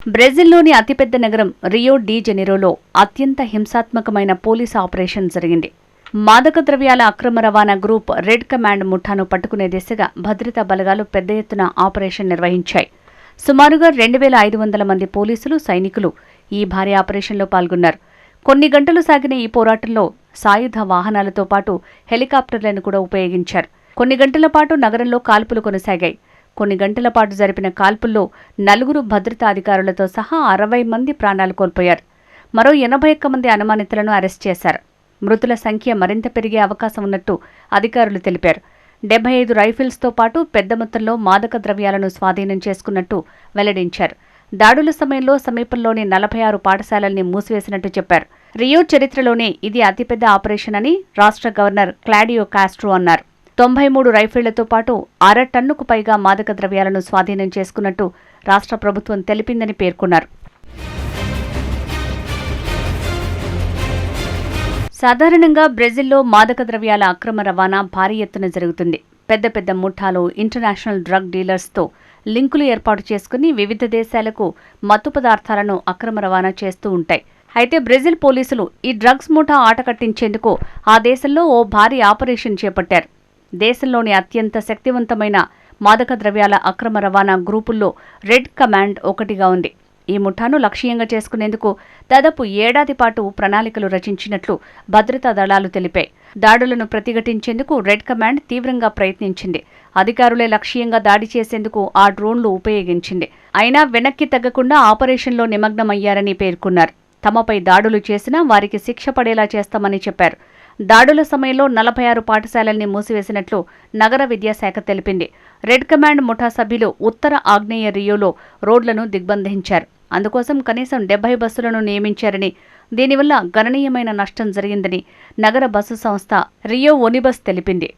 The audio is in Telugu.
బ్రెజిల్లోని అతిపెద్ద నగరం రియో డి జెనెరోలో అత్యంత హింసాత్మకమైన పోలీసు ఆపరేషన్ జరిగింది. మాదక ద్రవ్యాల అక్రమ రవాణా గ్రూప్ రెడ్ కమాండ్ ముఠాను పట్టుకునే దిశగా భద్రతా బలగాలు పెద్ద ఎత్తున ఆపరేషన్ నిర్వహించాయి. సుమారుగా 2500 మంది పోలీసులు, సైనికులు ఈ భారీ ఆపరేషన్లో పాల్గొన్నారు. కొన్ని గంటలు సాగిన ఈ పోరాటంలో సాయుధ వాహనాలతో పాటు హెలికాప్టర్లను కూడా ఉపయోగించారు. కొన్ని గంటల పాటు నగరంలో కాల్పులు కొనసాగాయి. కొన్ని గంటల పాటు జరిపిన కాల్పుల్లో 4 భద్రతా అధికారులతో సహా 60 మంది ప్రాణాలు కోల్పోయారు. మరో 81 మంది అనుమానితులను అరెస్ట్ చేశారు. మృతుల సంఖ్య మరింత పెరిగే అవకాశం ఉన్నట్టు అధికారులు తెలిపారు. 75 రైఫిల్స్తో పాటు పెద్ద మొత్తంలో మాదక ద్రవ్యాలను స్వాధీనం చేసుకున్నట్టు వెల్లడించారు. దాడుల సమయంలో సమీపంలోని 46 పాఠశాలల్ని మూసివేసినట్టు చెప్పారు. రియో చరిత్రలోనే ఇది అతిపెద్ద ఆపరేషన్ అని రాష్ట్ర గవర్నర్ క్లాడియో కాస్ట్రో అన్నారు. 93 రైఫిళ్లతో పాటు 1/2 టన్నుకు పైగా మాదక ద్రవ్యాలను స్వాధీనం చేసుకున్నట్టు రాష్ట్ర ప్రభుత్వం తెలిపిందని పేర్కొన్నారు. సాధారణంగా బ్రెజిల్లో మాదక ద్రవ్యాల అక్రమ రవాణా భారీ ఎత్తున జరుగుతుంది. పెద్ద పెద్ద ముఠాలు ఇంటర్నేషనల్ డ్రగ్ డీలర్స్తో లింకులు ఏర్పాటు చేసుకుని వివిధ దేశాలకు మత్తు పదార్థాలను అక్రమ రవాణా చేస్తూ ఉంటాయి. అయితే బ్రెజిల్ పోలీసులు ఈ డ్రగ్స్ ముఠా ఆట కట్టించేందుకు ఆ దేశంలో ఓ భారీ ఆపరేషన్ చేపట్టారు. దేశంలోని అత్యంత శక్తివంతమైన మాదక ద్రవ్యాల అక్రమ రవాణా గ్రూపుల్లో రెడ్ కమాండ్ ఒకటిగా ఉంది. ఈ ముఠాను లక్ష్యంగా చేసుకునేందుకు దాదాపు ఏడాది పాటు ప్రణాళికలు రచించినట్లు భద్రతా దళాలు తెలిపాయి. దాడులను ప్రతిఘటించేందుకు రెడ్ కమాండ్ తీవ్రంగా ప్రయత్నించింది. అధికారులే లక్ష్యంగా దాడి చేసేందుకు ఆ డ్రోన్లు ఉపయోగించింది. అయినా వెనక్కి తగ్గకుండా ఆపరేషన్లో నిమగ్నమయ్యారని పేర్కొన్నారు. తమపై దాడులు చేసినా వారికి శిక్ష పడేలా చేస్తామని చెప్పారు. దాడుల సమయంలో 46 పాఠశాలల్ని మూసివేసినట్లు నగర విద్యాశాఖ తెలిపింది. రెడ్ కమాండ్ ముఠా సభ్యులు ఉత్తర ఆగ్నేయ రియోలో రోడ్లను దిగ్బంధించారు. అందుకోసం కనీసం 70 బస్సులను నియమించారని, దీనివల్ల గణనీయమైన నష్టం జరిగిందని నగర బస్సు సంస్థ రియో ఒనిబస్ తెలిపింది.